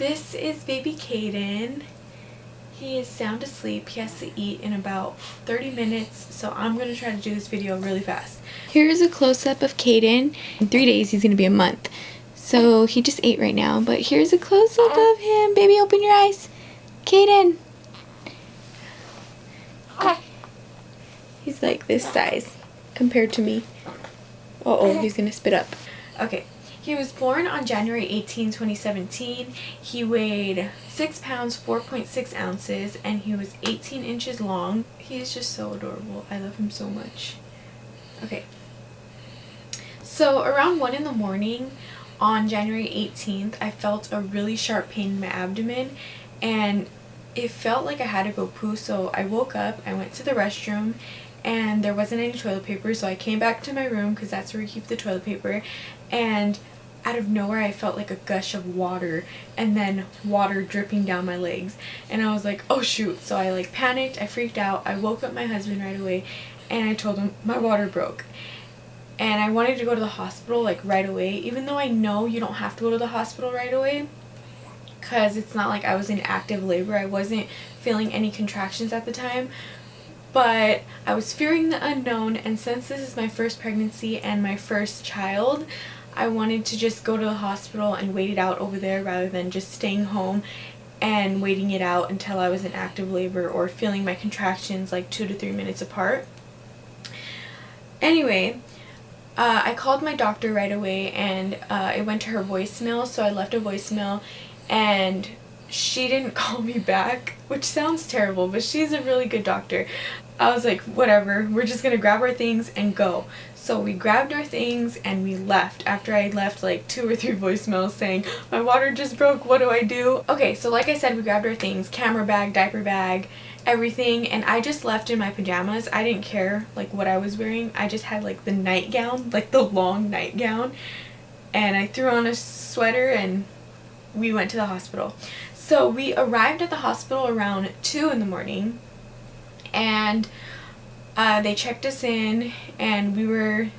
This is baby Cayden. He is sound asleep. He has to eat in about 30 minutes, so I'm going to try to do this video really fast. Here's a close-up of Cayden. In 3 days, he's going to be a month. So he just ate right now, but here's a close-up of him. Baby, open your eyes. Cayden. He's like this size compared to me. Uh-oh, he's going to spit up. Okay. He was born on January 18, 2017. He weighed 6 pounds, 4.6 ounces, and he was 18 inches long. He is just so adorable. I love him so much. Okay. So around 1 in the morning on January 18th, I felt a really sharp pain in my abdomen, and it felt like I had to go poo. So I woke up, I went to the restroom, and there wasn't any toilet paper, so I came back to my room because that's where we keep the toilet paper, and out of nowhere I felt like a gush of water and then water dripping down my legs, and I was like, oh shoot. So I like panicked, I freaked out, I woke up my husband right away and I told him my water broke, and I wanted to go to the hospital like right away, even though I know you don't have to go to the hospital right away because it's not like I was in active labor. I wasn't feeling any contractions at the time, but I was fearing the unknown, and since this is my first pregnancy and my first child, I wanted to just go to the hospital and wait it out over there rather than just staying home and waiting it out until I was in active labor or feeling my contractions like 2 to 3 minutes apart. Anyway, I called my doctor right away, and it went to her voicemail, so I left a voicemail, and she didn't call me back, which sounds terrible, but she's a really good doctor. I was like, whatever, we're just gonna grab our things and go. So we grabbed our things and we left after I left like 2 or 3 voicemails saying, my water just broke, what do I do? Okay, so like I said, we grabbed our things, camera bag, diaper bag, everything, and I just left in my pajamas. I didn't care like what I was wearing. I just had like the nightgown, like the long nightgown, and I threw on a sweater and we went to the hospital. So we arrived at the hospital around 2 in the morning, and they checked us in, and we were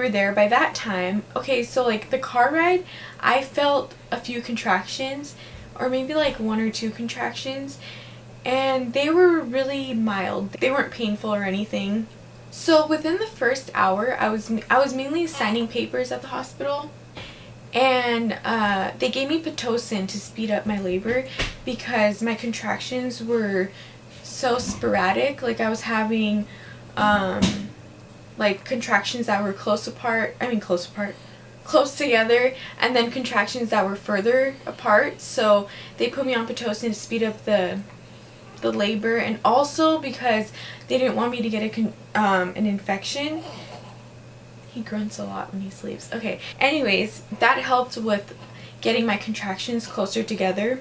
there by that time. Okay, so like the car ride, I felt a few contractions, or maybe like 1 or 2 contractions, and they were really mild. They weren't painful or anything. So within the first hour, I was mainly signing papers at the hospital, and they gave me Pitocin to speed up my labor because my contractions were so sporadic. Like I was having like contractions that were close together, and then contractions that were further apart. So they put me on Pitocin to speed up the labor, and also because they didn't want me to get an infection. He grunts a lot when he sleeps. Okay, anyways, that helped with getting my contractions closer together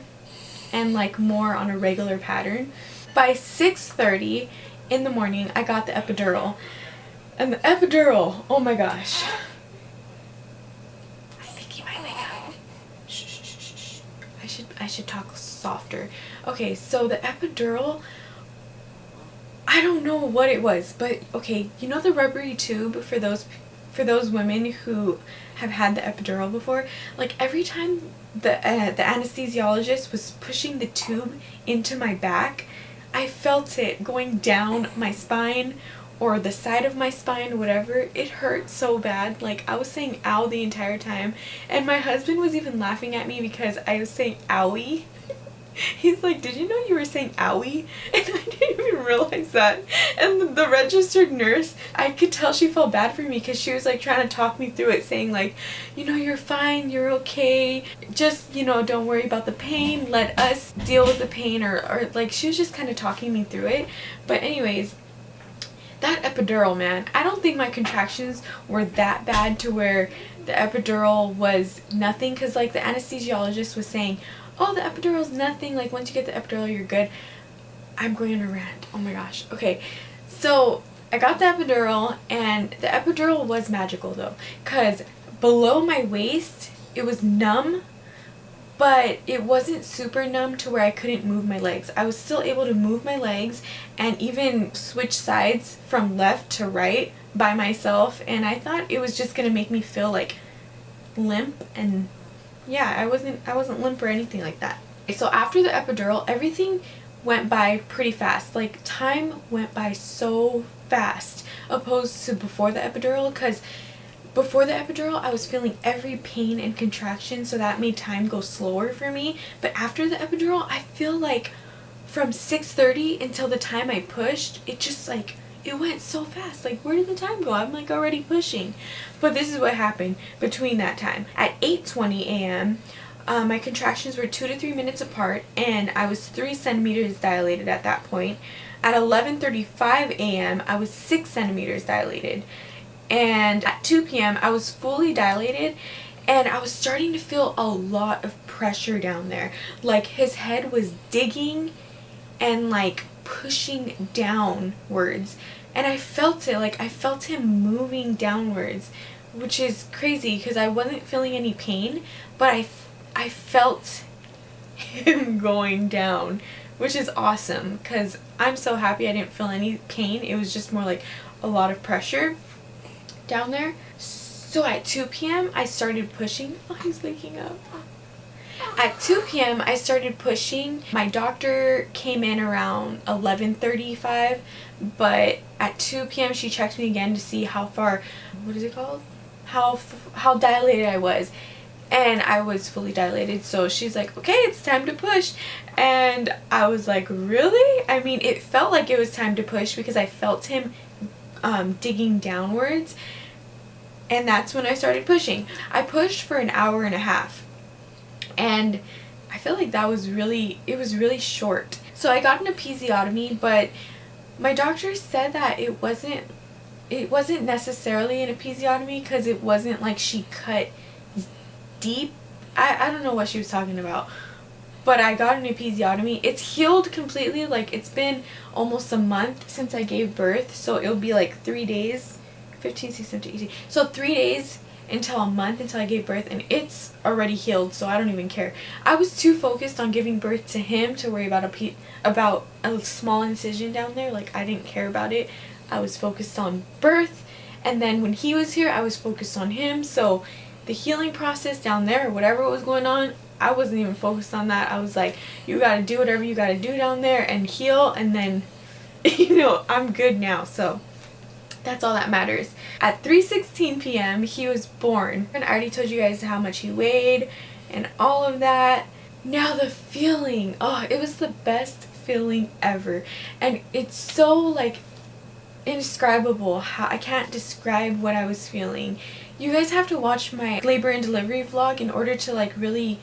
and like more on a regular pattern. By 6:30 in the morning, I got the epidural. And the epidural, oh my gosh. I think he might wake up. Shh, shh, shh, shh. I should talk softer. Okay, so the epidural, I don't know what it was, but okay, you know the rubbery tube for those women who have had the epidural before? Like every time the anesthesiologist was pushing the tube into my back, I felt it going down my spine or the side of my spine, whatever. It hurt so bad. Like I was saying ow the entire time, and my husband was even laughing at me because I was saying owie. He's like, did you know you were saying owie? And I didn't even realize that. And the registered nurse, I could tell she felt bad for me because she was like trying to talk me through it, saying like, you know, you're fine, you're okay, just, you know, don't worry about the pain, let us deal with the pain, or like she was just kind of talking me through it. But anyways, that epidural, man, I don't think my contractions were that bad to where the epidural was nothing, because like the anesthesiologist was saying, oh, the epidural's nothing, like once you get the epidural you're good. I'm going on a rant, oh my gosh. Okay, so I got the epidural, and the epidural was magical though, because below my waist it was numb, but it wasn't super numb to where I couldn't move my legs. I was still able to move my legs and even switch sides from left to right by myself, and I thought it was just gonna make me feel like limp and Yeah, I wasn't limp or anything like that. So after the epidural, everything went by pretty fast. Like, time went by so fast opposed to before the epidural, because before the epidural I was feeling every pain and contraction, so that made time go slower for me. But after the epidural, I feel like from 6:30 until the time I pushed, it just like it went so fast. Like, where did the time go? I'm like already pushing. But this is what happened between that time. At 8:20 a.m., my contractions were 2 to 3 minutes apart, and I was 3 centimeters dilated at that point. At 11:35 a.m., I was 6 centimeters dilated. And at 2 p.m., I was fully dilated, and I was starting to feel a lot of pressure down there. Like, his head was digging and like pushing downwards, and I felt it. Like, I felt him moving downwards, which is crazy because I wasn't feeling any pain, but I felt him going down, which is awesome because I'm so happy I didn't feel any pain. It was just more like a lot of pressure down there. So at 2 p.m. I started pushing. Oh, he's waking up. At 2 p.m. I started pushing. My doctor came in around 11:35, but at 2 p.m. she checked me again to see how far, what is it called? How dilated I was. And I was fully dilated, so she's like, okay, it's time to push. And I was like, really? I mean, it felt like it was time to push because I felt him digging downwards, and that's when I started pushing. I pushed for an hour and a half, and I feel like it was really short. So I got an episiotomy, but my doctor said that it wasn't necessarily an episiotomy because it wasn't like she cut deep. I don't know what she was talking about, but I got an episiotomy. It's healed completely. Like, it's been almost a month since I gave birth, so it'll be like 3 days, 15, 16, 17, 18. So 3 days until a month until I gave birth, and it's already healed, so I don't even care. I was too focused on giving birth to him to worry about a small incision down there. Like, I didn't care about it. I was focused on birth, and then when he was here, I was focused on him. So the healing process down there, whatever was going on, I wasn't even focused on that. I was like, you gotta do whatever you gotta do down there and heal, and then, I'm good now. So that's all that matters. At 3:16 p.m., he was born. And I already told you guys how much he weighed and all of that. Now the feeling, oh, it was the best feeling ever. And it's so, like, indescribable. How I can't describe what I was feeling. You guys have to watch my labor and delivery vlog in order to like really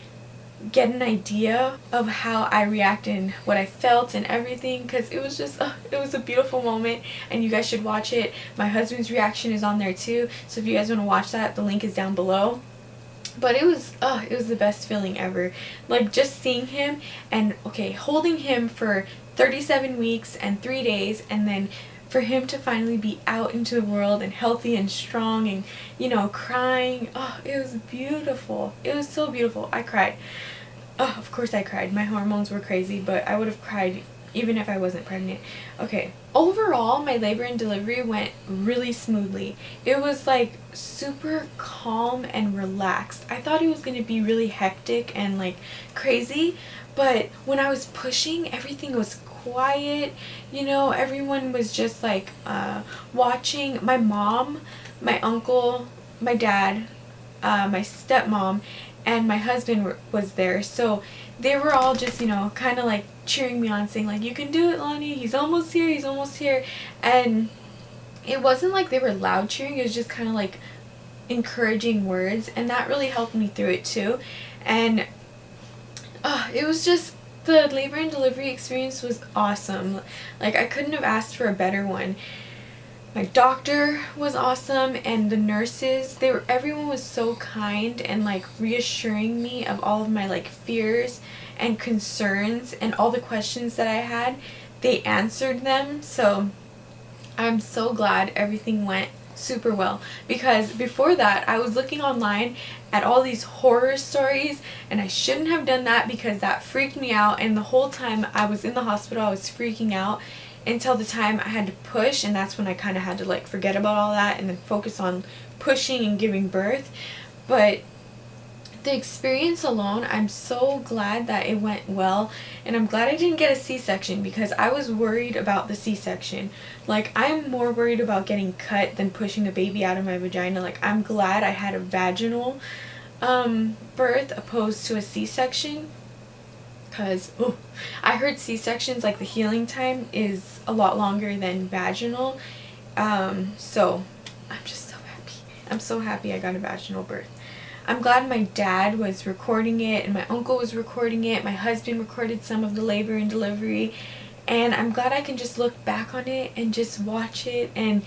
get an idea of how I reacted and what I felt and everything, because it was just it was a beautiful moment, and you guys should watch it. My husband's reaction is on there too, so if you guys want to watch that, the link is down below. But it was the best feeling ever. Like, just seeing him and holding him for 37 weeks and 3 days, and then for him to finally be out into the world and healthy and strong and, crying. Oh, it was beautiful. It was so beautiful. I cried. Oh, of course I cried. My hormones were crazy, but I would have cried even if I wasn't pregnant. Okay. Overall, my labor and delivery went really smoothly. It was like super calm and relaxed. I thought it was going to be really hectic and like crazy, but when I was pushing, everything was quiet. Everyone was just like watching. My mom, my uncle, my dad, my stepmom, and my husband was there, so they were all just kind of like cheering me on, saying like, you can do it, Lonnie, he's almost here, he's almost here. And it wasn't like they were loud cheering, it was just kind of like encouraging words, and that really helped me through it too. And it was just, the labor and delivery experience was awesome. Like, I couldn't have asked for a better one. My doctor was awesome, and the nurses, everyone was so kind and like reassuring me of all of my like fears and concerns, and all the questions that I had, they answered them. So I'm so glad everything went super well, because before that I was looking online at all these horror stories, and I shouldn't have done that because that freaked me out. And the whole time I was in the hospital, I was freaking out until the time I had to push, and that's when I kind of had to like forget about all that and then focus on pushing and giving birth. But the experience alone, I'm so glad that it went well, and I'm glad I didn't get a C-section because I was worried about the C-section. Like, I'm more worried about getting cut than pushing a baby out of my vagina. Like, I'm glad I had a vaginal birth opposed to a C-section, because I heard C-sections, like the healing time is a lot longer than vaginal. So I'm just so happy. I'm so happy I got a vaginal birth. I'm glad my dad was recording it and my uncle was recording it. My husband recorded some of the labor and delivery, and I'm glad I can just look back on it and just watch it and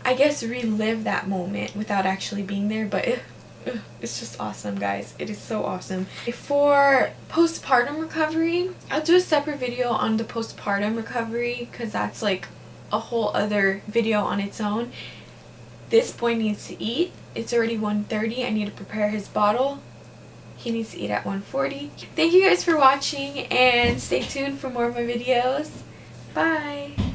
I guess relive that moment without actually being there. But it's just awesome, guys. It is so awesome. For postpartum recovery, I'll do a separate video on the postpartum recovery because that's like a whole other video on its own. This boy needs to eat. It's already 1:30. I need to prepare his bottle. He needs to eat at 1:40. Thank you guys for watching, and stay tuned for more of my videos. Bye!